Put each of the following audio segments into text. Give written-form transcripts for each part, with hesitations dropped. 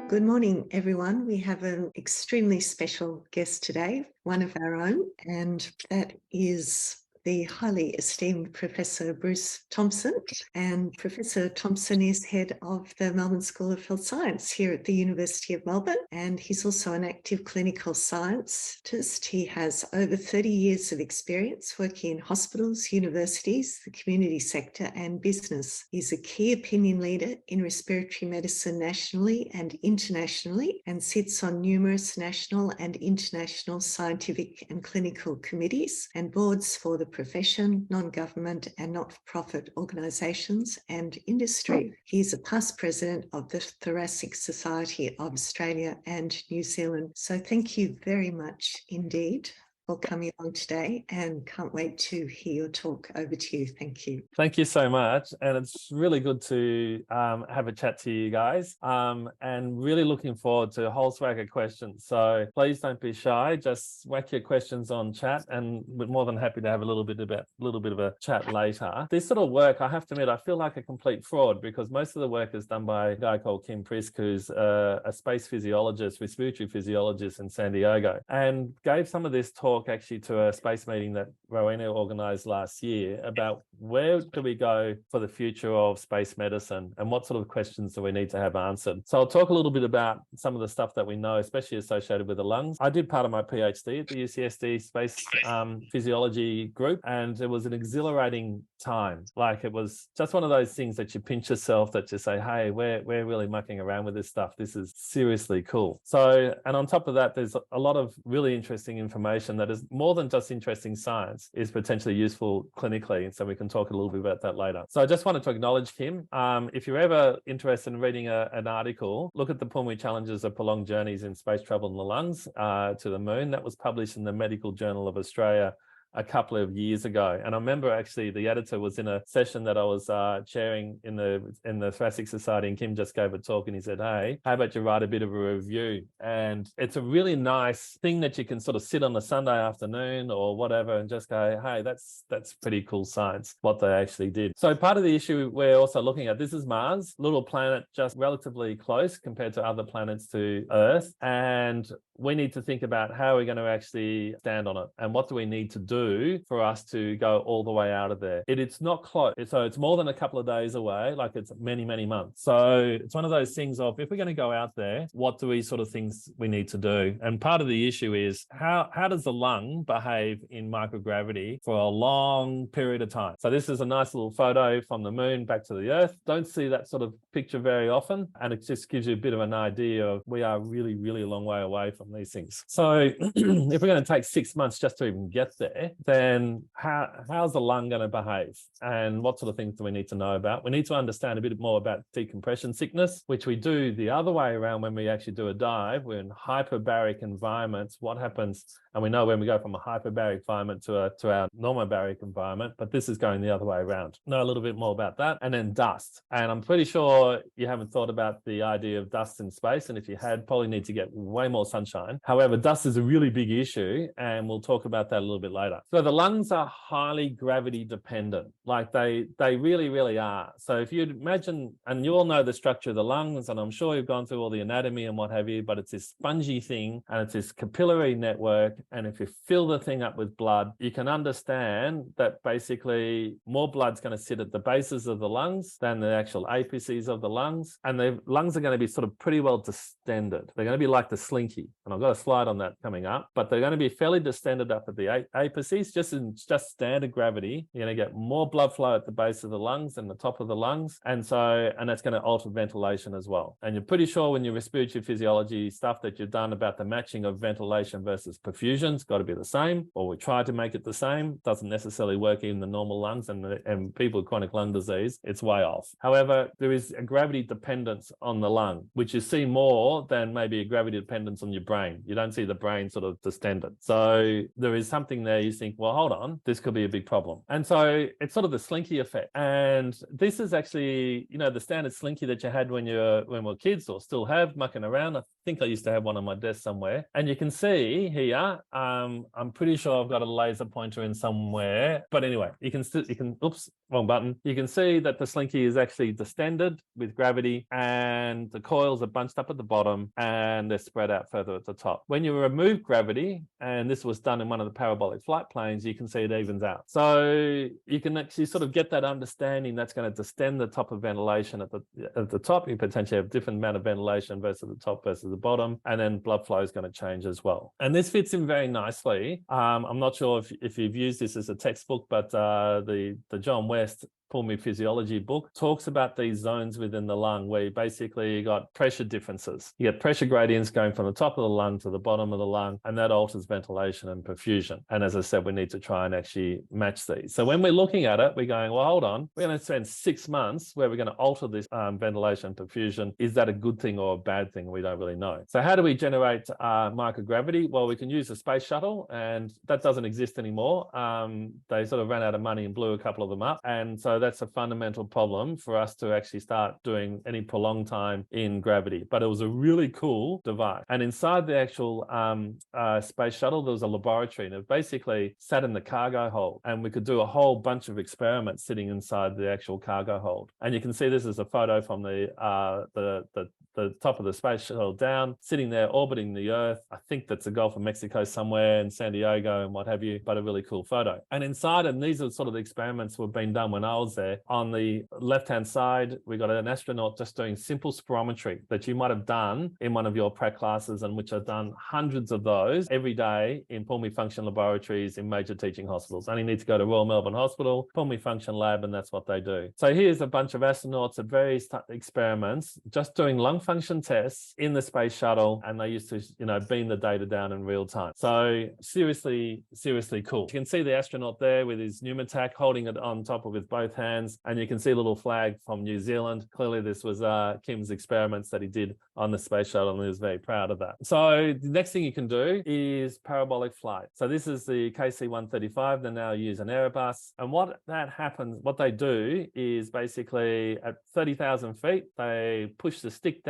Good morning, everyone. We have an extremely special guest today, one of our own, and that is the highly esteemed Professor Bruce Thompson. And Professor Thompson is head of the Melbourne School of Health Science here at the University of Melbourne, and he's also an active clinical scientist. He has over 30 years of experience working in hospitals, universities, the community sector, and business. He's a key opinion leader in respiratory medicine nationally and internationally, and sits on numerous national and international scientific and clinical committees and boards for the profession, non-government and not-for-profit organisations and industry. He is a past president of the Thoracic Society of Australia and New Zealand. So thank you very much indeed for coming along today, and can't wait to hear your talk. Over to you. Thank you. Thank you so much. And it's really good to have a chat to you guys, and really looking forward to a whole swag of questions. So please don't be shy. Just whack your questions on chat, and we're more than happy to have a little bit of a chat later. This sort of work, I have to admit, I feel like a complete fraud because most of the work is done by a guy called Kim Prisk, who's a space physiologist, respiratory physiologist in San Diego, and gave some of this talk actually to a space meeting that Rowena organized last year about where do we go for the future of space medicine and what sort of questions do we need to have answered. So I'll talk a little bit about some of the stuff that we know, especially associated with the lungs. I did part of my PhD at the UCSD space physiology group, and it was an exhilarating time. Like, it was just one of those things that you pinch yourself, that you say, hey, we're really mucking around with this stuff. This is seriously cool. So, and on top of that, there's a lot of really interesting information that is more than just interesting science, is potentially useful clinically. So we can talk a little bit about that later. So I just wanted to acknowledge Kim. If you're ever interested in reading an article, look at the pulmonary challenges of prolonged journeys in space travel in the lungs to the moon. That was published in the Medical Journal of Australia a couple of years ago. And I remember actually the editor was in a session that I was chairing in the Thoracic Society, and Kim just gave a talk and he said, hey, how about you write a bit of a review? And it's a really nice thing that you can sort of sit on a Sunday afternoon or whatever and just go, hey, that's pretty cool science, what they actually did. So part of the issue we're also looking at, this is Mars, little planet, just relatively close compared to other planets to Earth. And we need to think about how we're going to actually stand on it and what do we need to do for us to go all the way out of there. It's not close. So it's more than a couple of days away, like it's many, many months. So it's one of those things of, if we're going to go out there, what do we sort of things we need to do? And part of the issue is how does the lung behave in microgravity for a long period of time? So this is a nice little photo from the moon back to the Earth. Don't see that sort of picture very often. And it just gives you a bit of an idea of we are really, really a long way away from these things. So if we're going to take 6 months just to even get there, then how's the lung going to behave? And what sort of things do we need to know about? We need to understand a bit more about decompression sickness, which we do the other way around when we actually do a dive. We're in hyperbaric environments. What happens? And we know when we go from a hyperbaric environment to our normobaric environment, but this is going the other way around. Know a little bit more about that. And then dust. And I'm pretty sure you haven't thought about the idea of dust in space. And if you had, probably need to get way more sunshine. However, dust is a really big issue, and we'll talk about that a little bit later. So the lungs are highly gravity dependent. Like they really, really are. So if you'd imagine, and you all know the structure of the lungs, and I'm sure you've gone through all the anatomy and what have you, but it's this spongy thing, and it's this capillary network. And if you fill the thing up with blood, you can understand that basically more blood's going to sit at the bases of the lungs than the actual apices of the lungs. And the lungs are going to be sort of pretty well distended. They're going to be like the slinky. And I've got a slide on that coming up, but they're going to be fairly distended up at the apices. Just standard gravity, you're going to get more blood flow at the base of the lungs and the top of the lungs. And that's going to alter ventilation as well. And you're pretty sure when your respiratory physiology stuff that you've done about the matching of ventilation versus perfusion's got to be the same, or we try to make it the same. Doesn't necessarily work in the normal lungs, and people with chronic lung disease, it's way off. However, there is a gravity dependence on the lung, which you see more than maybe a gravity dependence on your brain. You don't see the brain sort of distended. So there is something there you think, well, hold on, this could be a big problem. And so it's sort of the slinky effect. And this is actually, the standard slinky that you had when we were kids, or still have, mucking around. I think I used to have one on my desk somewhere. And you can see here, here. I'm pretty sure I've got a laser pointer in somewhere, but anyway, oops, wrong button. You can see that the slinky is actually distended with gravity, and the coils are bunched up at the bottom and they're spread out further at the top. When you remove gravity, and this was done in one of the parabolic flight planes, you can see it evens out. So you can actually sort of get that understanding that's going to distend the top of ventilation at the top. You potentially have different amount of ventilation versus the top versus the bottom, and then blood flow is going to change as well. And this fits in very nicely. I'm not sure if you've used this as a textbook, but the John West pulmonary physiology book talks about these zones within the lung where you basically got pressure differences. You get pressure gradients going from the top of the lung to the bottom of the lung, and that alters ventilation and perfusion. And as I said, we need to try and actually match these. So when we're looking at it, we're going, well, hold on, we're going to spend 6 months where we're going to alter this ventilation and perfusion. Is that a good thing or a bad thing? We don't really know. So how do we generate microgravity? Well, we can use a space shuttle, and that doesn't exist anymore. They sort of ran out of money and blew a couple of them up. And so that's a fundamental problem for us to actually start doing any prolonged time in gravity. But it was a really cool device. And inside the actual space shuttle, there was a laboratory, and it basically sat in the cargo hold. And we could do a whole bunch of experiments sitting inside the actual cargo hold. And you can see this is a photo from the top of the space shuttle down, sitting there orbiting the Earth. I think that's the Gulf of Mexico somewhere in San Diego and what have you, but a really cool photo. And inside, and these are sort of the experiments that were being done when I was there. On the left-hand side, we got an astronaut just doing simple spirometry that you might have done in one of your prac classes, and which I've done hundreds of those every day in pulmonary function laboratories in major teaching hospitals. Only need to go to Royal Melbourne Hospital, pulmonary function lab, and that's what they do. So here's a bunch of astronauts at various experiments just doing lung function tests in the space shuttle, and they used to, beam the data down in real time. So seriously cool. You can see the astronaut there with his pneumotac holding it on top of with both hands, and you can see a little flag from New Zealand. Clearly this was Kim's experiments that he did on the space shuttle, and he was very proud of that. So the next thing you can do is parabolic flight. So this is the KC-135. They now use an Airbus, and what they do is basically at 30,000 feet, they push the stick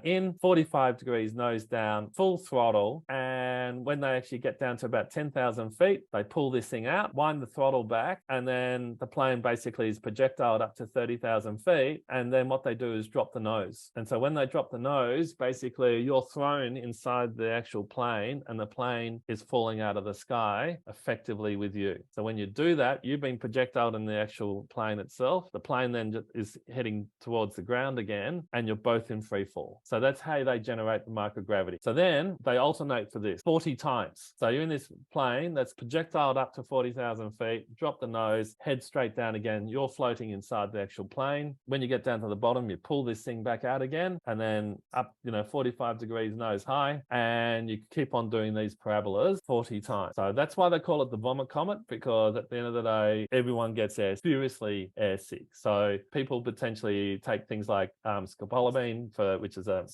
in 45 degrees nose down, full throttle, and when they actually get down to about 10,000 feet, they pull this thing out, wind the throttle back, and then the plane basically is projectiled up to 30,000 feet, and then what they do is drop the nose. And so when they drop the nose, basically you're thrown inside the actual plane, and the plane is falling out of the sky effectively with you. So when you do that, you've been projectiled in the actual plane itself. The plane then is heading towards the ground again, and you're both in free fall. So that's how they generate the microgravity. So then they alternate for this 40 times. So you're in this plane that's projectiled up to 40,000 feet, drop the nose, head straight down again. You're floating inside the actual plane. When you get down to the bottom, you pull this thing back out again, and then up, 45 degrees nose high, and you keep on doing these parabolas 40 times. So that's why they call it the vomit comet, because at the end of the day, everyone gets seriously airsick. So people potentially take things like scopolamine, which is a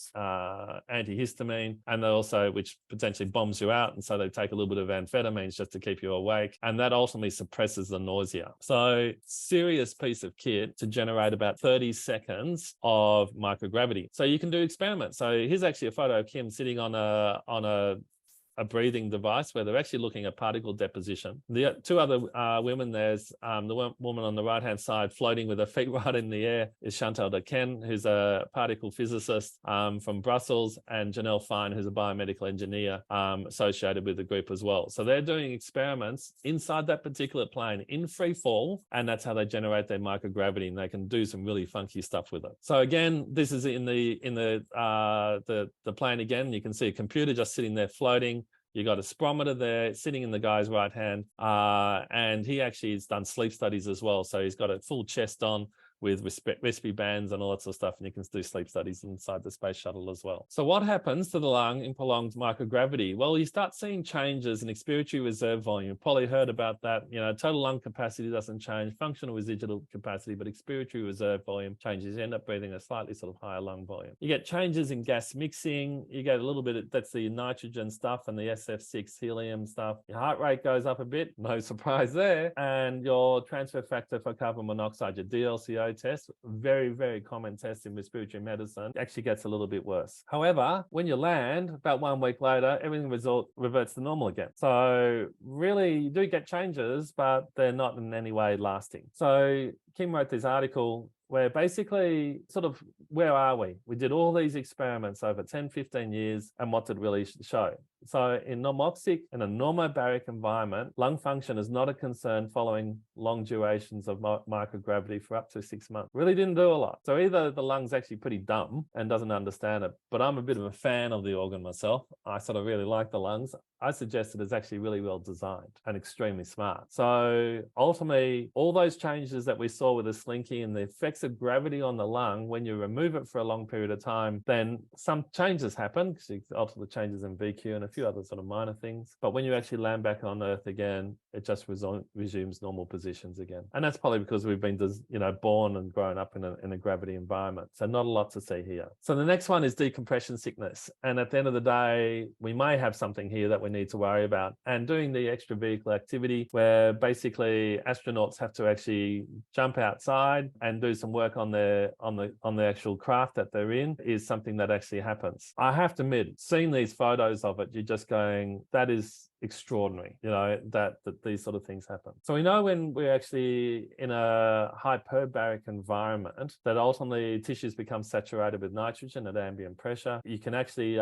antihistamine, and they also, which potentially bombs you out, and so they take a little bit of amphetamines just to keep you awake, and that ultimately suppresses the nausea. So serious piece of kit to generate about 30 seconds of microgravity. So you can do experiments. So here's actually a photo of Kim sitting on a breathing device where they're actually looking at particle deposition. The two other women, there's the woman on the right-hand side floating with her feet right in the air is Chantal Dequesne, who's a particle physicist from Brussels, and Janelle Fine, who's a biomedical engineer associated with the group as well. So they're doing experiments inside that particular plane in free fall, and that's how they generate their microgravity, and they can do some really funky stuff with it. So again, this is in the plane again. You can see a computer just sitting there floating. You got a spirometer there sitting in the guy's right hand, and he actually has done sleep studies as well. So he's got a full chest on with respiratory bands and all that sort of stuff, and you can do sleep studies inside the space shuttle as well. So what happens to the lung in prolonged microgravity? Well, you start seeing changes in expiratory reserve volume. You've probably heard about that. Total lung capacity doesn't change, functional residual capacity, but expiratory reserve volume changes. You end up breathing a slightly sort of higher lung volume. You get changes in gas mixing. You get a little bit of, that's the nitrogen stuff and the SF6 helium stuff. Your heart rate goes up a bit, no surprise there. And your transfer factor for carbon monoxide, your DLCO, RDO test, very, very common test in respiratory medicine, actually gets a little bit worse. However, when you land, about 1 week later, everything reverts to normal again. So really, you do get changes, but they're not in any way lasting. So Kim wrote this article where basically sort of, where are we? We did all these experiments over 10, 15 years, and what did it really show? So in normoxic, in a normobaric environment, lung function is not a concern following long durations of microgravity for up to 6 months. Really didn't do a lot. So either the lung's actually pretty dumb and doesn't understand it, but I'm a bit of a fan of the organ myself. I sort of really like the lungs. I suggest it is actually really well designed and extremely smart. So ultimately, all those changes that we saw with the slinky and the effects of gravity on the lung, when you remove it for a long period of time, then some changes happen, because you alter the changes in VQ and a few other sort of minor things. But when you actually land back on Earth again, it just resumes normal positions again. And that's probably because we've been, born and grown up in a gravity environment. So not a lot to see here. So the next one is decompression sickness. And at the end of the day, we may have something here that we need to worry about. And doing the extravehicular activity, where basically astronauts have to actually jump outside and do some work on the actual craft that they're in, is something that actually happens. I have to admit, seeing these photos of it, you're just going, that is extraordinary, that these sort of things happen. So we know when we're actually in a hyperbaric environment, that ultimately tissues become saturated with nitrogen at ambient pressure. You can actually,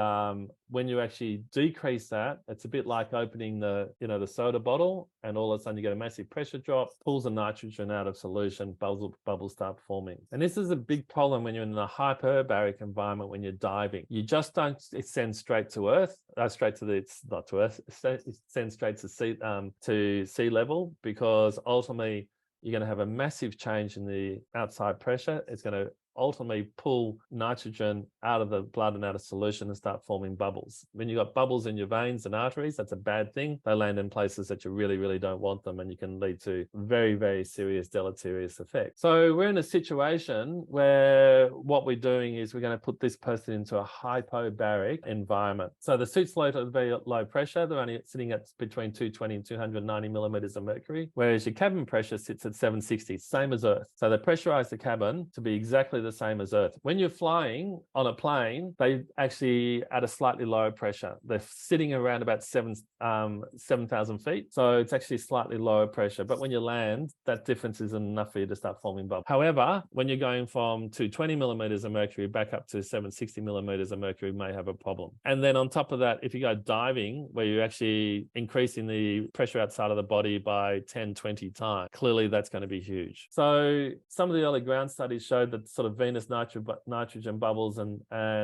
when you actually decrease that, it's a bit like opening the soda bottle, and all of a sudden you get a massive pressure drop, pulls the nitrogen out of solution, bubbles start forming. And this is a big problem when you're in a hyperbaric environment. When you're diving, you just don't ascend straight to Earth, straight to not to Earth, ascend straight to sea level, because ultimately you're going to have a massive change in the outside pressure. It's going to ultimately pull nitrogen out of the blood and out of solution and start forming bubbles. When you've got bubbles in your veins and arteries, that's a bad thing. They land in places that you really, really don't want them, and you can lead to very, very serious deleterious effects. So we're in a situation where what we're doing is we're going to put this person into a hypobaric environment. So the suit's low at very low pressure. They're only sitting at between 220 and 290 millimeters of mercury, whereas your cabin pressure sits at 760, same as Earth. So they pressurize the cabin to be exactly the same as Earth. When you're flying on a plane, they actually at a slightly lower pressure. They're sitting around about 7,000 feet. So it's actually slightly lower pressure. But when you land, that difference isn't enough for you to start forming bubbles. However, when you're going from 220 millimeters of mercury back up to 760 millimeters of mercury, may have a problem. And then on top of that, if you go diving, where you're actually increasing the pressure outside of the body by 10, 20 times, clearly that's going to be huge. So some of the early ground studies showed that sort of venous nitrogen bubbles, and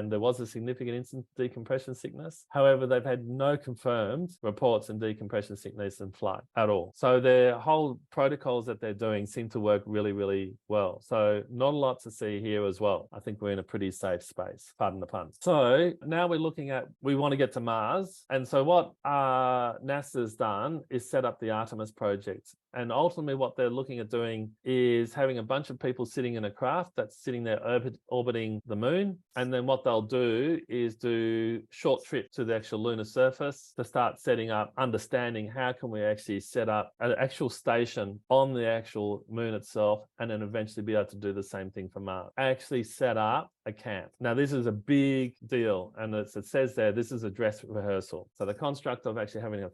there was a significant incidence of decompression sickness. However, they've had no confirmed reports in decompression sickness in flight at all. So their whole protocols that they're doing seem to work really, really well. So not a lot to see here as well. I think we're in a pretty safe space, pardon the pun. So now we're looking at, we want to get to Mars. And so what NASA's done is set up the Artemis project. And ultimately what they're looking at doing is having a bunch of people sitting in a craft that's sitting there orbiting the moon. And then what they'll do is do short trip to the actual lunar surface to start setting up, understanding how can we actually set up an actual station on the actual moon itself, and then eventually be able to do the same thing for Mars. Actually set up a camp. Now, this is a big deal, and it says there, this is a dress rehearsal. So the construct of actually having a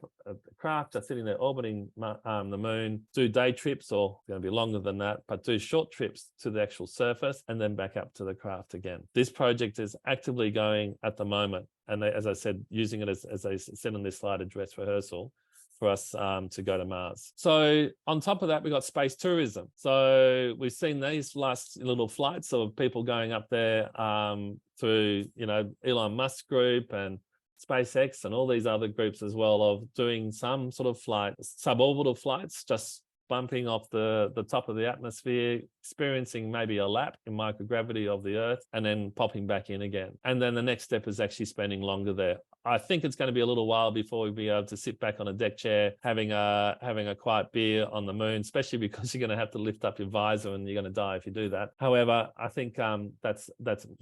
craft that's sitting there orbiting the moon, do day trips, or going to be longer than that, but do short trips to the actual surface and then back up to the craft again. This project is actively going at the moment. And they, as I said, using it as I said on this slide, a dress rehearsal for us to go to Mars. So on top of that, we've got space tourism. So we've seen these last little flights of people going up there through, Elon Musk's group and SpaceX and all these other groups as well, of doing some sort of flight, suborbital flights, just bumping off the top of the atmosphere, experiencing maybe a lap in microgravity of the Earth, and then popping back in again. And then the next step is actually spending longer there. I think it's going to be a little while before we'll be able to sit back on a deck chair having a quiet beer on the moon, especially because you're going to have to lift up your visor and you're going to die if you do that. However, I think that's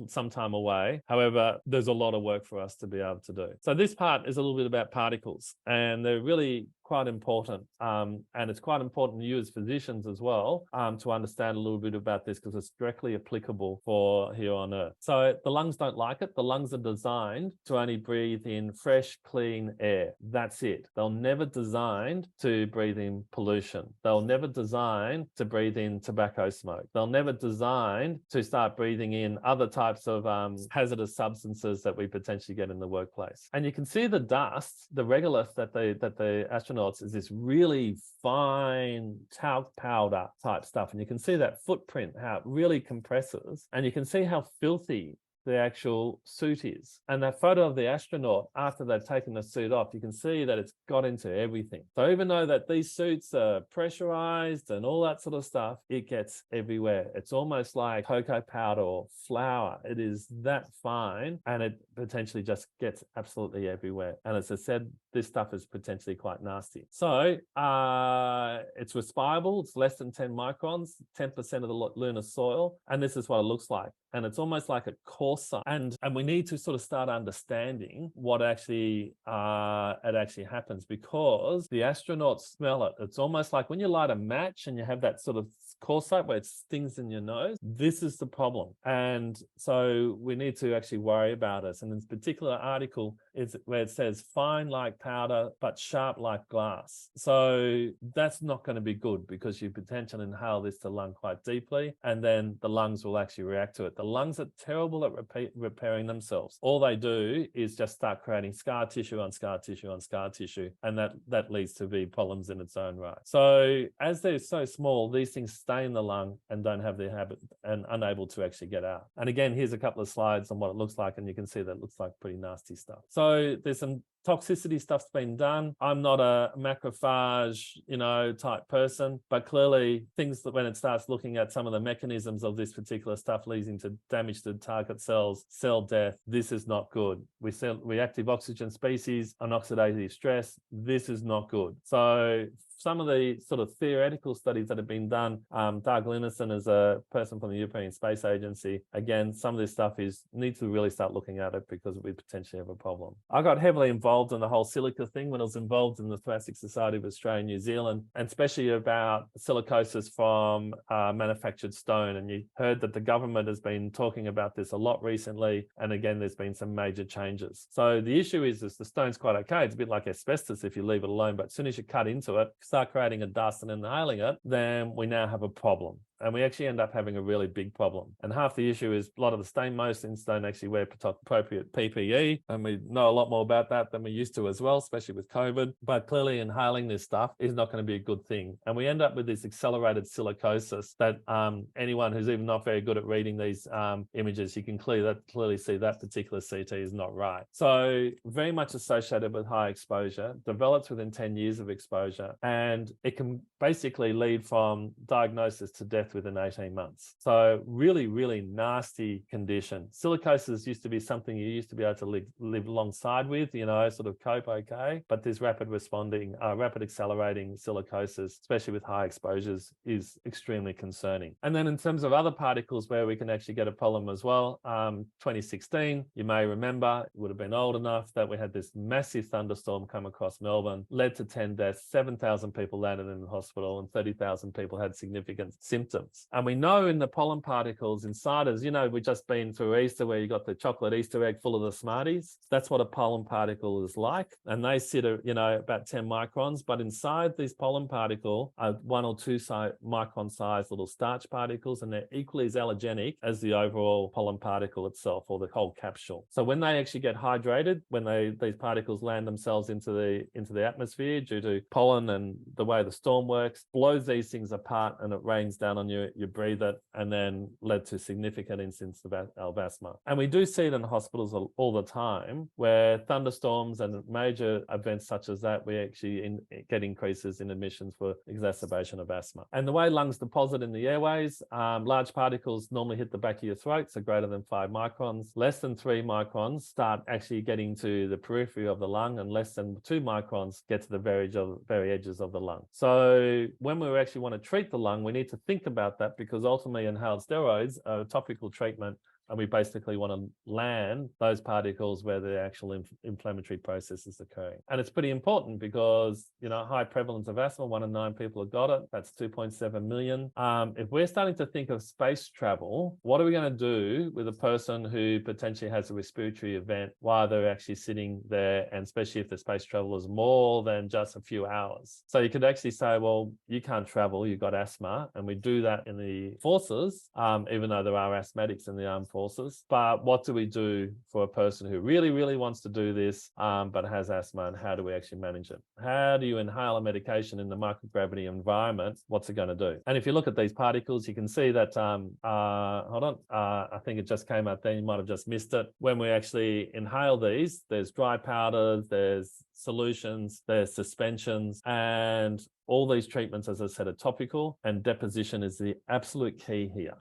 some time away. However, there's a lot of work for us to be able to do. So this part is a little bit about particles, and they're really quite important. And it's quite important to you as physicians as well to understand a little bit about this, because it's directly applicable for here on Earth. So the lungs don't like it. The lungs are designed to only breathe in fresh, clean air. That's it. They're never designed to breathe in pollution. They'll never design to breathe in tobacco smoke. They'll never design to start breathing in other types of hazardous substances that we potentially get in the workplace. And you can see the dust, the regolith that the astronauts is this really fine talc powder type stuff. And you can see that footprint, how it really compresses. And you can see how filthy the actual suit is. And that photo of the astronaut after they've taken the suit off, you can see that it's got into everything. So even though that these suits are pressurized and all that sort of stuff, it gets everywhere. It's almost like cocoa powder or flour. It is that fine, and it potentially just gets absolutely everywhere. And as I said, this stuff is potentially quite nasty. So it's respirable. It's less than 10 microns, 10% of the lunar soil. And this is what it looks like. And it's almost like a coarse, and we need to sort of start understanding what actually happens, because the astronauts smell it. It's almost like when you light a match and you have that sort of corsite where it stings in your nose. This is the problem, and so we need to actually worry about it. And this particular article is where it says fine like powder but sharp like glass. So that's not going to be good, because you potentially inhale this to lung quite deeply, and then the lungs will actually react to it. The lungs are terrible at repairing themselves. All they do is just start creating scar tissue on scar tissue on scar tissue, and that leads to be problems in its own right. So as they're so small, these things stay in the lung and don't have the habit and unable to actually get out. And again, here's a couple of slides on what it looks like, and you can see that it looks like pretty nasty stuff. So there's some toxicity stuff's been done. I'm not a macrophage, type person, but clearly things that when it starts looking at some of the mechanisms of this particular stuff leading to damage to target cells, cell death, this is not good. We see reactive oxygen species, oxidative stress, this is not good. So some of the sort of theoretical studies that have been done, Doug Linnison is a person from the European Space Agency. Again, some of this stuff needs to really start looking at it, because we potentially have a problem. I got heavily involved in the whole silica thing when I was involved in the Thoracic Society of Australia and New Zealand, and especially about silicosis from manufactured stone. And you heard that the government has been talking about this a lot recently. And again, there's been some major changes. So the issue is the stone's quite okay. It's a bit like asbestos if you leave it alone, but as soon as you cut into it, start creating a dust and inhaling it, then we now have a problem. And we actually end up having a really big problem. And half the issue is a lot of the stainmosts don't actually wear appropriate PPE. And we know a lot more about that than we used to as well, especially with COVID. But clearly inhaling this stuff is not going to be a good thing. And we end up with this accelerated silicosis that anyone who's even not very good at reading these images, you can clearly see that particular CT is not right. So very much associated with high exposure, develops within 10 years of exposure, and it can basically lead from diagnosis to death within 18 months. So really, really nasty condition. Silicosis used to be something you used to be able to live alongside with, sort of cope okay. But this rapid accelerating silicosis, especially with high exposures, is extremely concerning. And then in terms of other particles where we can actually get a problem as well, 2016, you may remember, you would have been old enough, that we had this massive thunderstorm come across Melbourne, led to 10 deaths, 7,000 people landed in the hospital, and 30,000 people had significant symptoms. And we know in the pollen particles inside us, we've just been through Easter where you got the chocolate Easter egg full of the Smarties. That's what a pollen particle is like. And they sit at, about 10 microns, but inside these pollen particle are 1 or 2 micron size little starch particles, and they're equally as allergenic as the overall pollen particle itself, or the whole capsule. So when they actually get hydrated, when these particles land themselves into the atmosphere due to pollen and the way the storm works, blows these things apart, and it rains down on on, you breathe it, and then led to significant incidence of asthma. And we do see it in hospitals all the time, where thunderstorms and major events such as that, we actually get increases in admissions for exacerbation of asthma. And the way lungs deposit in the airways, large particles normally hit the back of your throat, so greater than 5 microns. Less than 3 microns start actually getting to the periphery of the lung, and less than 2 microns get to the very edges of the lung. So when we actually want to treat the lung, we need to think about that, because ultimately inhaled steroids are a topical treatment, and we basically want to land those particles where the actual inflammatory process is occurring. And it's pretty important because, high prevalence of asthma, 1 in 9 people have got it. That's 2.7 million. If we're starting to think of space travel, what are we going to do with a person who potentially has a respiratory event while they're actually sitting there, and especially if the space travel is more than just a few hours? So you could actually say, well, you can't travel, you've got asthma, and we do that in the forces, even though there are asthmatics in the armed forces. But what do we do for a person who really, really wants to do this, but has asthma, and how do we actually manage it? How do you inhale a medication in the microgravity environment? What's it going to do? And if you look at these particles, you can see that, hold on, I think it just came up there, you might have just missed it. When we actually inhale these, there's dry powders, there's solutions, there's suspensions, and all these treatments, as I said, are topical, and deposition is the absolute key here.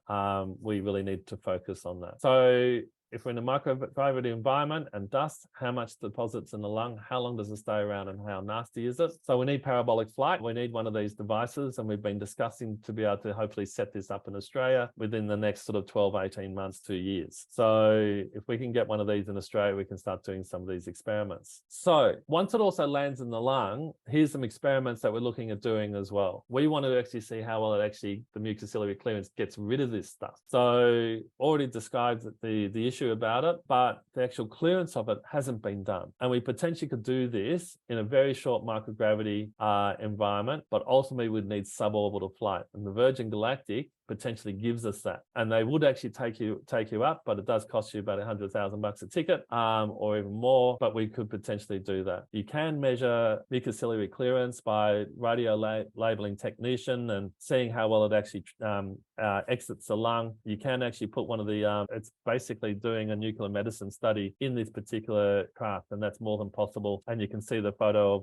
We really need to focus on that. So if we're in a microgravity environment and dust, how much deposits in the lung, how long does it stay around, and how nasty is it? So we need parabolic flight. We need one of these devices, and we've been discussing to be able to hopefully set this up in Australia within the next sort of 12, 18 months, 2 years. So if we can get one of these in Australia, we can start doing some of these experiments. So once it also lands in the lung, here's some experiments that we're looking at doing as well. We want to actually see how well the mucociliary clearance gets rid of this stuff. So already described the issue about it, but the actual clearance of it hasn't been done. And we potentially could do this in a very short microgravity environment, but ultimately we'd need suborbital flight. And the Virgin Galactic potentially gives us that, and they would actually take you up, but it does cost you about $100,000 a ticket, or even more. But we could potentially do that. You can measure mucociliary clearance by radio labeling technician and seeing how well it actually exits the lung. You can actually put one of the it's basically doing a nuclear medicine study in this particular craft, and that's more than possible. And you can see the photo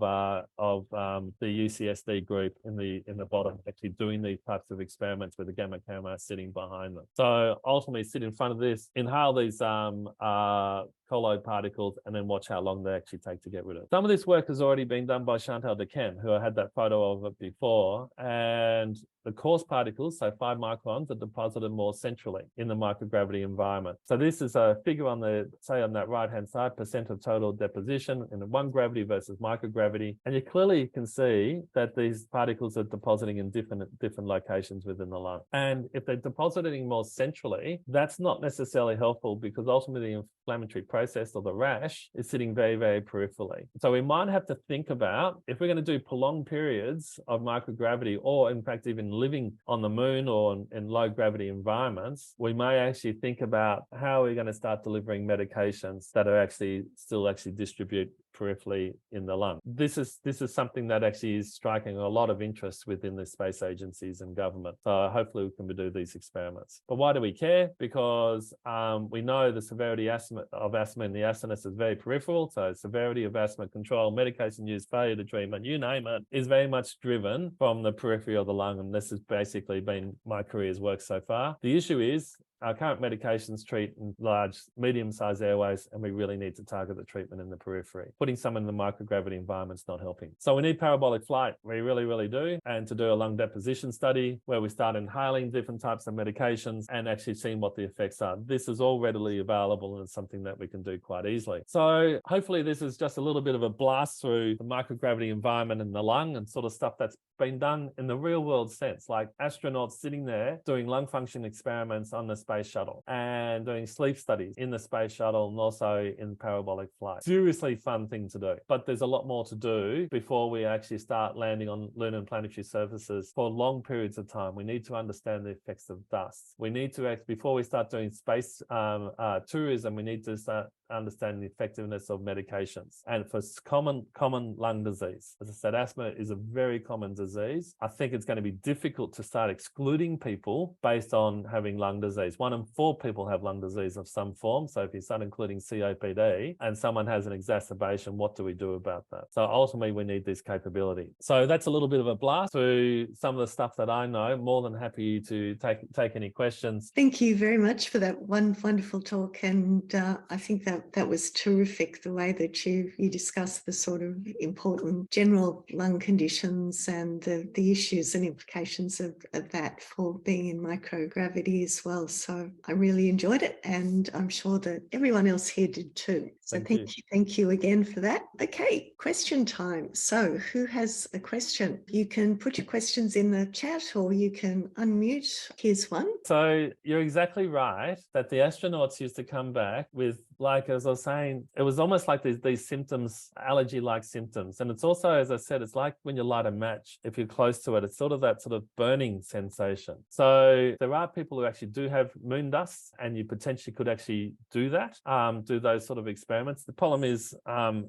of the UCSD group in the bottom, actually doing these types of experiments with the gamma camera sitting behind them. So ultimately sit in front of this, inhale these colloid particles, and then watch how long they actually take to get rid of it. Some of this work has already been done by Chantal Dequesne, who I had that photo of it before, and the coarse particles, so 5 microns, are deposited more centrally in the microgravity environment. So this is a figure on that right-hand side, percent of total deposition in the 1 gravity versus microgravity. And you clearly can see that these particles are depositing in different locations within the lung. And if they're depositing more centrally, that's not necessarily helpful, because ultimately the inflammatory process or the rash is sitting very, very peripherally. So we might have to think about, if we're going to do prolonged periods of microgravity, or in fact even living on the moon or in low gravity environments, we may actually think about how we're going to start delivering medications that are actually distribute peripherally in the lung. This is something that actually is striking a lot of interest within the space agencies and government. So hopefully we can do these experiments. But why do we care? Because we know the severity of asthma in the asthenists is very peripheral. So severity of asthma control, medication use, failure to treatment, you name it, is very much driven from the periphery of the lung. And this has basically been my career's work so far. The issue is our current medications treat in large, medium-sized airways, and we really need to target the treatment in the periphery. Putting someone in the microgravity environment's not helping. So we need parabolic flight. We really, really do. And to do a lung deposition study where we start inhaling different types of medications and actually seeing what the effects are. This is all readily available, and it's something that we can do quite easily. So hopefully this is just a little bit of a blast through the microgravity environment in the lung and sort of stuff that's been done in the real world sense, like astronauts sitting there doing lung function experiments on the space shuttle and doing sleep studies in the space shuttle and also in parabolic flight. Seriously fun thing to do, but there's a lot more to do before we actually start landing on lunar and planetary surfaces for long periods of time. We need to understand the effects of dust. We need to before we start doing space tourism, we need to start understanding the effectiveness of medications. And for common lung disease, as I said, asthma is a very common disease. I think it's going to be difficult to start excluding people based on having lung disease. 1 in 4 people have lung disease of some form. So if you start including COPD and someone has an exacerbation, what do we do about that? So ultimately, we need this capability. So that's a little bit of a blast through some of the stuff that I know. More than happy to take any questions. Thank you very much for that wonderful talk. And I think that was terrific, the way that you discussed the sort of important general lung conditions and the issues and implications of that for being in microgravity as well. So I really enjoyed it, and I'm sure that everyone else here did too. So thank you again for that. Okay, question time. So who has a question? You can put your questions in the chat or you can unmute. Here's one. So you're exactly right that the astronauts used to come back with, like, as I was saying, it was almost like these symptoms, allergy-like symptoms. And it's also, as I said, it's like when you light a match, if you're close to it, it's sort of that sort of burning sensation. So there are people who actually do have moon dust, and you potentially could actually do that, do those sort of experiments. The problem is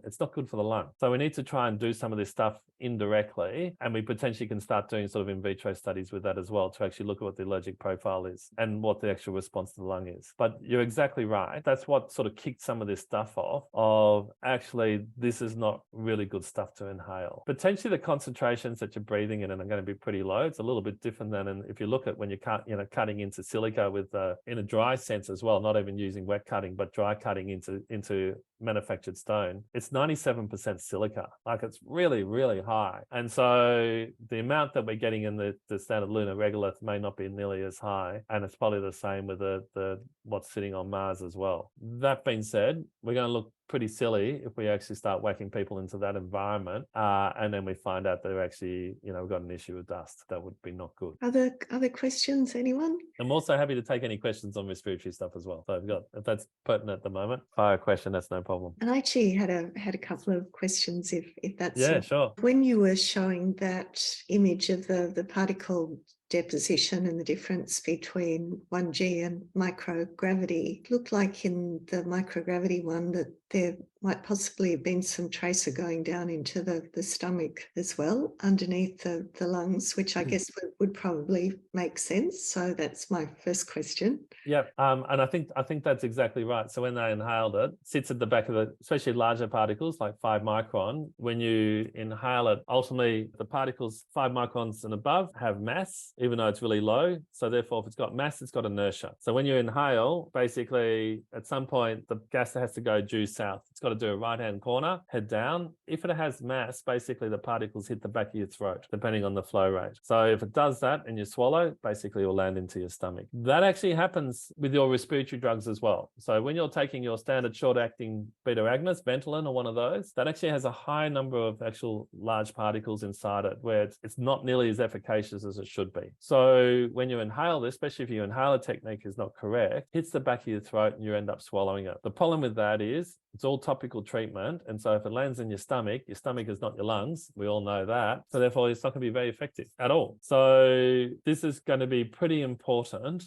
it's not good for the lung. So we need to try and do some of this stuff indirectly, and we potentially can start doing sort of in vitro studies with that as well to actually look at what the allergic profile is and what the actual response to the lung is. But you're exactly right. That's what sort of kicked some of this stuff off, of actually this is not really good stuff to inhale. Potentially the concentrations that you're breathing in are going to be pretty low. It's a little bit different than if you look at when you're cutting into silica with in a dry sense as well, not even using wet cutting, but dry cutting into manufactured stone. It's 97% silica. Like, it's really, really high. And so the amount that we're getting in the standard lunar regolith may not be nearly as high. And it's probably the same with the what's sitting on Mars as well. That being said, we're going to look pretty silly if we actually start whacking people into that environment, and then we find out they're actually, we've got an issue with dust. That would be not good. Other questions, anyone? I'm also happy to take any questions on respiratory stuff as well. So if that's pertinent at the moment, fire a question, that's no problem. And I actually had a couple of questions, if that's sure. When you were showing that image of the particle deposition and the difference between 1G and microgravity, it looked like in the microgravity one that there might possibly have been some tracer going down into the stomach as well, underneath the lungs, which I guess would probably make sense. So that's my first question. Yeah, and I think that's exactly right. So when they inhaled it sits at the back of especially larger particles like 5 micron. When you inhale it, ultimately the particles 5 microns and above have mass, even though it's really low. So therefore, if it's got mass, it's got inertia. So when you inhale, basically at some point the gas has to go due south. It's got to do a right-hand corner, head down. If it has mass, basically the particles hit the back of your throat, depending on the flow rate. So if it does that and you swallow, basically it will land into your stomach. That actually happens with your respiratory drugs as well. So when you're taking your standard short-acting beta-agonist, Ventolin or one of those, that actually has a high number of actual large particles inside it, where it's not nearly as efficacious as it should be. So when you inhale this, especially if your inhaler technique is not correct, hits the back of your throat and you end up swallowing it. The problem with that is it's all topical treatment. And so if it lands in your stomach is not your lungs. We all know that. So therefore, it's not going to be very effective at all. So this is going to be pretty important.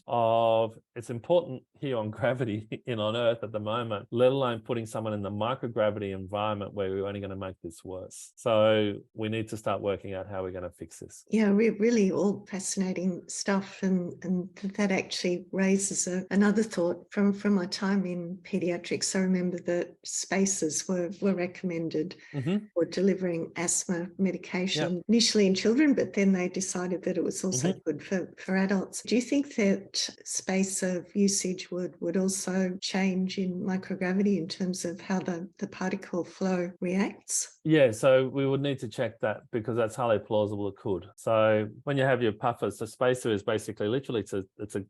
It's important here on gravity on Earth at the moment, let alone putting someone in the microgravity environment where we're only going to make this worse. So we need to start working out how we're going to fix this. Yeah, really all fascinating stuff. And that actually raises another thought from my time in pediatrics. I remember that spacers were recommended for delivering asthma medication initially in children, but then they decided that it was also good for adults. Do you think that space of usage would also change in microgravity in terms of how the particle flow reacts? Yeah, so we would need to check that because that's highly plausible it could. So when you have your puffers, the spacer is basically literally it's a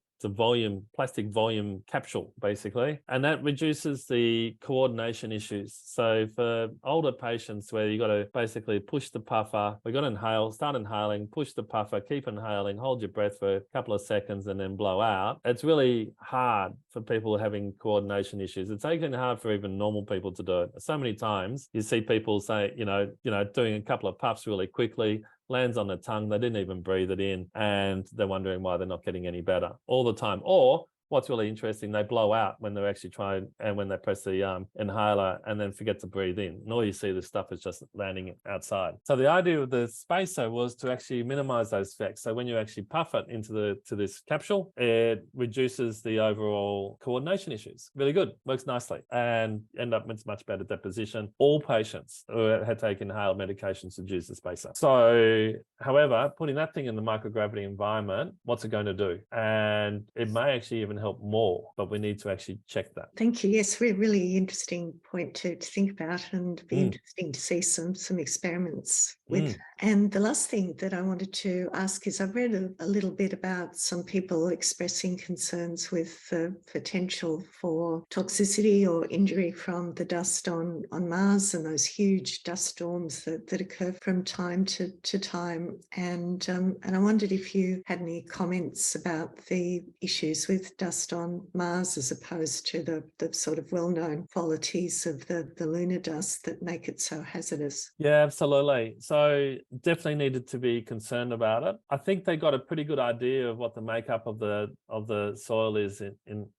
plastic volume capsule, basically. And that reduces the coordination issues. So for older patients where you got to basically push the puffer, we got to inhale, start inhaling, push the puffer, keep inhaling, hold your breath for a couple of seconds and then blow out. It's really hard for people having coordination issues. It's even hard for even normal people to do it. So many times you see people say, doing a couple of puffs really quickly, lands on the tongue, they didn't even breathe it in, and they're wondering why they're not getting any better all the time. Or what's really interesting, they blow out when they're actually trying, and when they press the inhaler and then forget to breathe in. And all you see, this stuff is just landing outside. So the idea of the spacer was to actually minimize those effects. So when you actually puff it into this capsule, it reduces the overall coordination issues. Really good, works nicely, and end up with much better deposition. All patients who had taken inhaled medications would use the spacer. So, however, putting that thing in the microgravity environment, what's it going to do? And it may actually even help more, but we need to actually check that. Thank you. Yes, really interesting point to think about, and be interesting to see some experiments with. And the last thing that I wanted to ask is, I've read a little bit about some people expressing concerns with the potential for toxicity or injury from the dust on Mars, and those huge dust storms that occur from time to time. And I wondered if you had any comments about the issues with dust on Mars as opposed to the sort of well-known qualities of the lunar dust that make it so hazardous. Yeah, absolutely. So definitely needed to be concerned about it. I think they got a pretty good idea of what the makeup of the soil is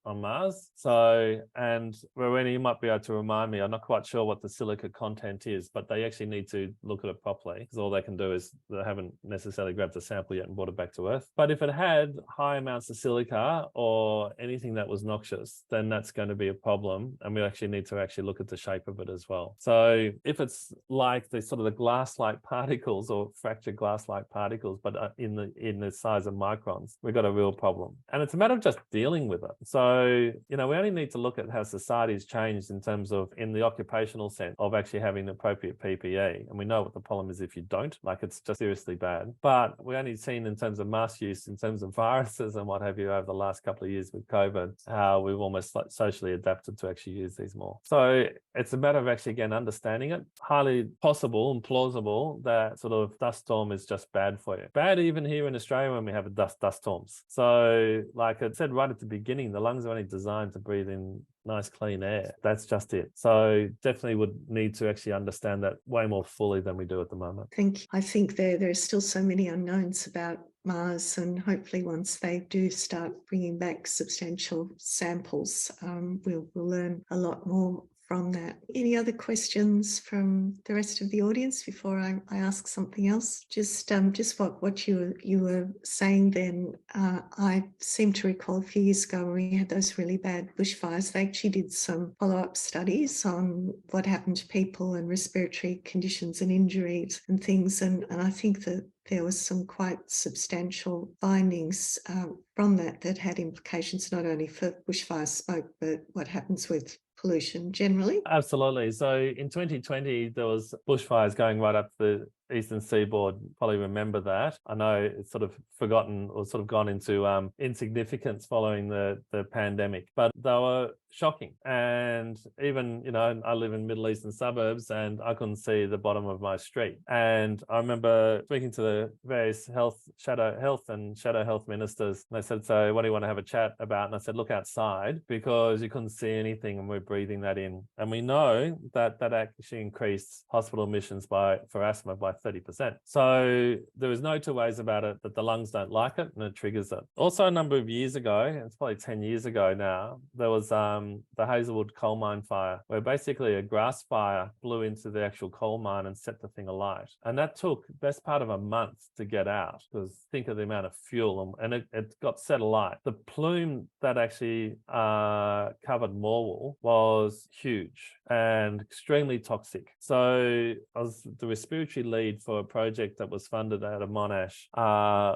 on Mars. So, and Rowena, you might be able to remind me, I'm not quite sure what the silica content is, but they actually need to look at it properly, because all they can do is, they haven't necessarily grabbed the sample yet and brought it back to Earth. But if it had high amounts of silica or anything that was noxious, then that's going to be a problem, and we actually need to actually look at the shape of it as well. So if it's like the sort of the glass-like particles or fractured glass-like particles, but in the size of microns, we've got a real problem. And it's a matter of just dealing with it. So, we only need to look at how society's changed in terms of, in the occupational sense of actually having the appropriate PPE. And we know what the problem is if you don't, like, it's just seriously bad. But we only seen in terms of mass use, in terms of viruses and what have you over the last couple of years with COVID, how we've almost like socially adapted to actually use these more. So it's a matter of actually, again, understanding it. Highly possible and plausible that sort of dust storm is just bad for you. Bad even here in Australia when we have dust storms. So like I said right at the beginning, the lungs are only designed to breathe in nice clean air. That's just it. So definitely would need to actually understand that way more fully than we do at the moment. I think there are still so many unknowns about Mars, and hopefully once they do start bringing back substantial samples, we'll learn a lot more from that. Any other questions from the rest of the audience before I ask something else? Just what you were saying then, I seem to recall a few years ago when we had those really bad bushfires, they actually did some follow-up studies on what happened to people and respiratory conditions and injuries and things, and I think that there was some quite substantial findings from that had implications not only for bushfire smoke, but what happens with pollution generally. Absolutely. So in 2020, there was bushfires going right up the eastern seaboard. Probably remember that. I know it's sort of forgotten or sort of gone into insignificance following the pandemic, but they were shocking. And even, I live in Middle Eastern suburbs and I couldn't see the bottom of my street. And I remember speaking to the various shadow health ministers, and they said, so what do you want to have a chat about? And I said, look outside, because you couldn't see anything and we're breathing that in. And we know that actually increased hospital admissions for asthma by 30%. So there is no two ways about it that the lungs don't like it and it triggers it. Also, a number of years ago, it's probably 10 years ago now, there was the Hazelwood coal mine fire, where basically a grass fire blew into the actual coal mine and set the thing alight. And that took best part of a month to get out, because think of the amount of fuel, and it got set alight. The plume that actually covered Morwell was huge and extremely toxic. So I was the respiratory lead for a project that was funded out of Monash,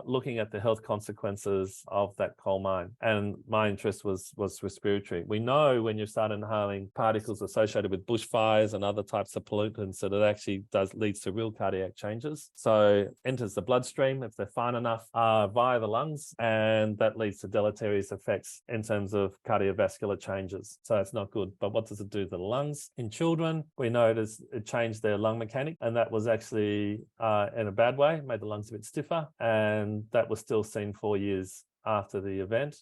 looking at the health consequences of that coal mine. And my interest was respiratory. We know when you start inhaling particles associated with bushfires and other types of pollutants, that it actually leads to real cardiac changes. So enters the bloodstream, if they're fine enough, via the lungs, and that leads to deleterious effects in terms of cardiovascular changes. So it's not good. But what does it do to the lungs? In children, we know it changed their lung mechanic, and that was actually in a bad way, made the lungs a bit stiffer, and that was still seen 4 years after the event.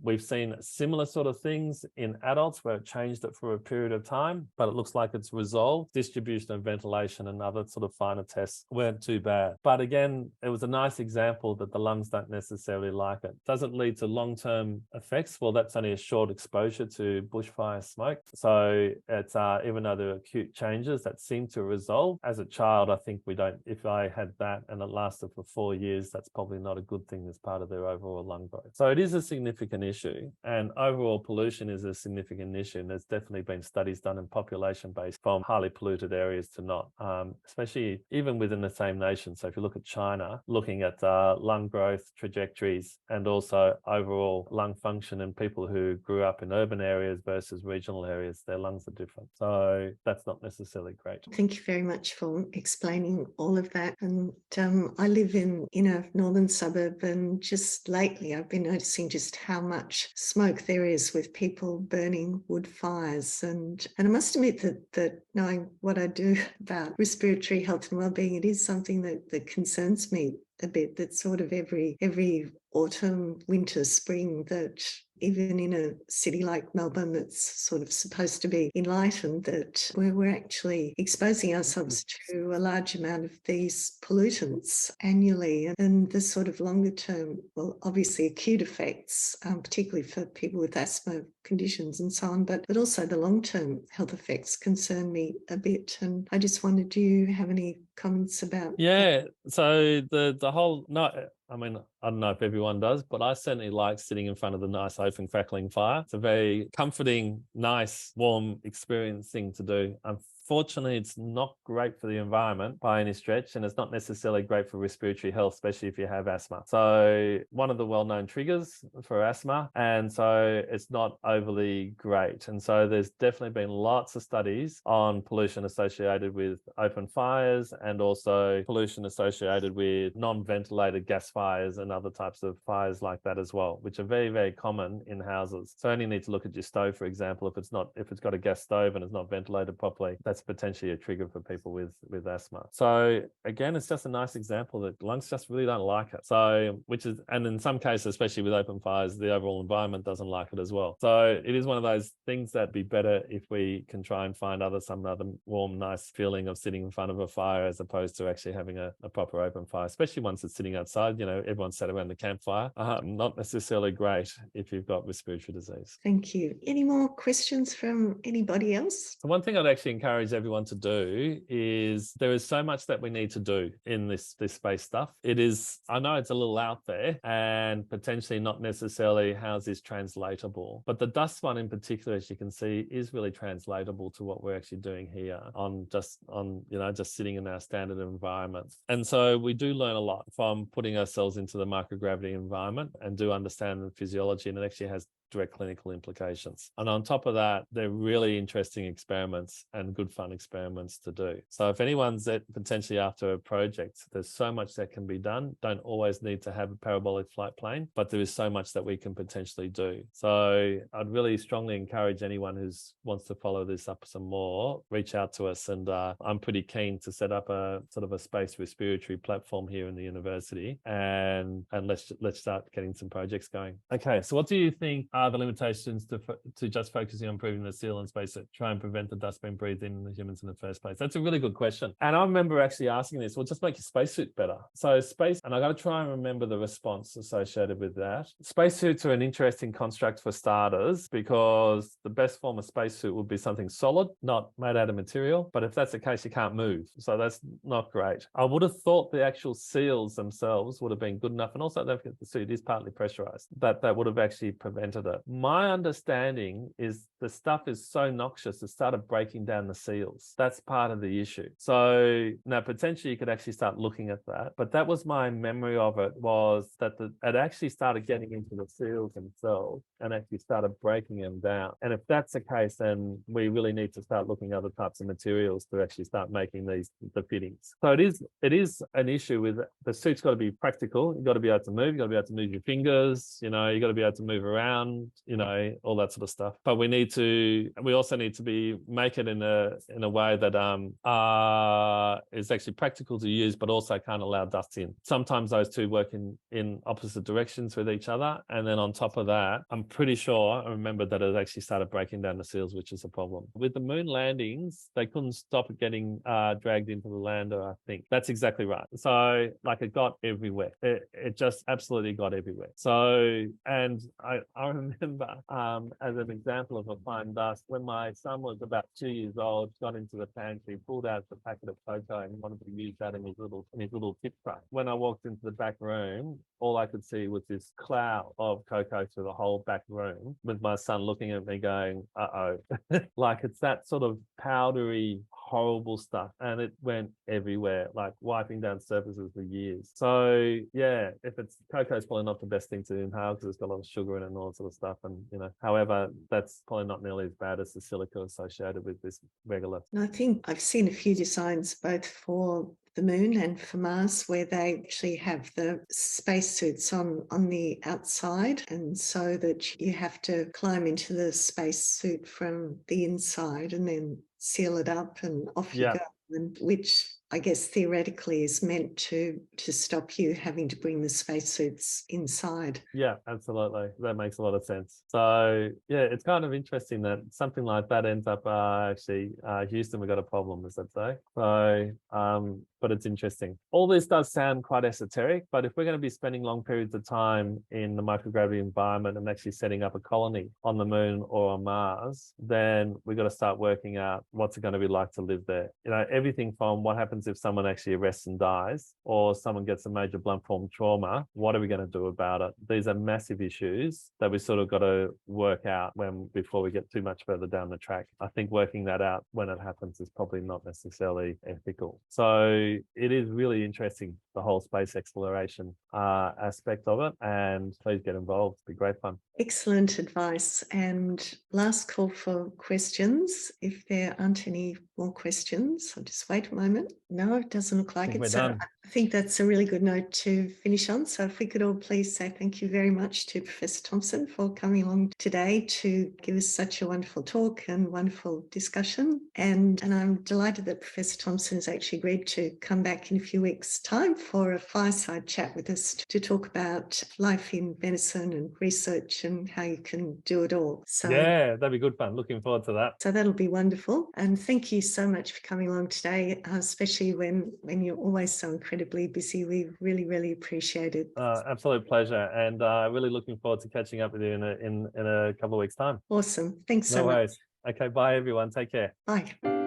We've seen similar sort of things in adults where it changed it for a period of time, but it looks like it's resolved. Distribution of ventilation and other sort of finer tests weren't too bad. But again, it was a nice example that the lungs don't necessarily like it. Does it lead to long-term effects? Well, that's only a short exposure to bushfire smoke. So it's even though there are acute changes that seem to resolve, as a child, I think we don't, if I had that and it lasted for 4 years, that's probably not a good thing as part of their overall lung growth. So it is a significant issue, and overall pollution is a significant issue. And there's definitely been studies done in population-based from highly polluted areas to not, especially even within the same nation. So if you look at China, looking at lung growth trajectories and also overall lung function in people who grew up in urban areas versus regional areas, their lungs are different. So that's not necessarily great. Thank you very much for explaining all of that. And I live in a northern suburb, and just lately I've been noticing just how much smoke there is with people burning wood fires. And I must admit that knowing what I do about respiratory health and well-being, it is something that concerns me a bit. That sort of every autumn, winter, spring, that even in a city like Melbourne that's sort of supposed to be enlightened, that we're actually exposing ourselves to a large amount of these pollutants annually. And the sort of longer term, well, obviously acute effects, particularly for people with asthma conditions and so on, but also the long-term health effects concern me a bit. And I just wondered, do you have any comments about that? So the whole, no, I mean, I don't know if everyone does, but I certainly like sitting in front of the nice open crackling fire. It's a very comforting, nice, warm experience thing to do. Unfortunately, it's not great for the environment by any stretch, and it's not necessarily great for respiratory health, especially if you have asthma. So one of the well-known triggers for asthma, and so it's not overly great. And so there's definitely been lots of studies on pollution associated with open fires and also pollution associated with non-ventilated gas fires and other types of fires like that as well, which are very, very common in houses. So only need to look at your stove, for example. If it's got a gas stove and it's not ventilated properly, that's potentially a trigger for people with asthma. So again, it's just a nice example that lungs just really don't like it. So, and in some cases, especially with open fires, the overall environment doesn't like it as well. So it is one of those things that'd be better if we can try and find some other warm, nice feeling of sitting in front of a fire as opposed to actually having a proper open fire, especially once it's sitting outside. Everyone's sat around the campfire. Not necessarily great if you've got respiratory disease. Thank you. Any more questions from anybody else? So one thing I'd actually encourage everyone to do is there is so much that we need to do in this space stuff. I know it's a little out there and potentially not necessarily how's this translatable, but the dust one in particular, as you can see, is really translatable to what we're actually doing here just sitting in our standard environment. And so we do learn a lot from putting ourselves into the microgravity environment and do understand the physiology, and it actually has direct clinical implications. And on top of that, they're really interesting experiments and good fun experiments to do. So if anyone's potentially after a project, there's so much that can be done. Don't always need to have a parabolic flight plane, but there is so much that we can potentially do. So I'd really strongly encourage anyone who wants to follow this up some more, reach out to us. And I'm pretty keen to set up a sort of a space respiratory platform here in the university, and let's start getting some projects going. Okay, so what do you think are the limitations to just focusing on improving the seal and space that try and prevent the dust being breathed in the humans in the first place? That's a really good question. And I remember actually asking this, well, just make your spacesuit better. So space, and I got to try and remember the response associated with that. Spacesuits are an interesting construct for starters, because the best form of spacesuit would be something solid, not made out of material. But if that's the case, you can't move. So that's not great. I would have thought the actual seals themselves would have been good enough. And also the suit is partly pressurized. That would have actually prevented it. My understanding is the stuff is so noxious, it started breaking down the seals. That's part of the issue. So now potentially you could actually start looking at that. But that was my memory of it, was that it actually started getting into the seals themselves and actually started breaking them down. And if that's the case, then we really need to start looking at other types of materials to actually start making the fittings. So it is an issue with the suit's got to be practical. You've got to be able to move. You've got to be able to move your fingers. You've got to be able to move around. ground, you know, all that sort of stuff. But we also need to make it in a way that is actually practical to use, but also can't allow dust in. Sometimes those two work in opposite directions with each other. And then on top of that, I'm pretty sure I remember that it actually started breaking down the seals, which is a problem. With the moon landings, they couldn't stop it getting dragged into the lander, I think. That's exactly right. So like it got everywhere. It just absolutely got everywhere. So, and I remember as an example of a fine dust, when my son was about 2 years old, got into the pantry, pulled out the packet of cocoa and wanted to use that in his little tip tray. When I walked into the back room, all I could see was this cloud of cocoa through the whole back room, with my son looking at me going, uh-oh. Like it's that sort of powdery, horrible stuff. And it went everywhere, like wiping down surfaces for years. So yeah, if it's cocoa is probably not the best thing to inhale because it's got a lot of sugar in it and all that sort of stuff. And, you know, however, that's probably not nearly as bad as the silica associated with this regolith. And I think I've seen a few designs both for the moon and for Mars where they actually have the spacesuits on the outside, and so that you have to climb into the spacesuit from the inside and then seal it up and off you go, and which I guess theoretically is meant to stop you having to bring the spacesuits inside. Yeah, absolutely. That makes a lot of sense. So yeah, it's kind of interesting that something like that ends up actually Houston, we got a problem, as I'd say. So but it's interesting. All this does sound quite esoteric, but if we're going to be spending long periods of time in the microgravity environment and actually setting up a colony on the moon or on Mars, then we've got to start working out what's it going to be like to live there. You know, everything from what happens if someone actually arrests and dies, or someone gets a major blunt form trauma, what are we going to do about it? These are massive issues that we sort of got to work out before we get too much further down the track. I think working that out when it happens is probably not necessarily ethical. So it is really interesting, the whole space exploration aspect of it, and please get involved. It'd be great fun. Excellent advice. And last call for questions. If there aren't any more questions, I'll just wait a moment. No, it doesn't look like it. We're done. I think that's a really good note to finish on. So if we could all please say thank you very much to Professor Thompson for coming along today to give us such a wonderful talk and wonderful discussion. And I'm delighted that Professor Thompson has actually agreed to come back in a few weeks' time for a fireside chat with us to talk about life in medicine and research and how you can do it all. So yeah, that'd be good fun. Looking forward to that. So that'll be wonderful. And thank you so much for coming along today, especially when you're always so incredibly busy. We really, really appreciate it. Absolute pleasure. And really looking forward to catching up with you in a couple of weeks' time. Awesome. Thanks so much. No worries. Okay, bye everyone. Take care. Bye.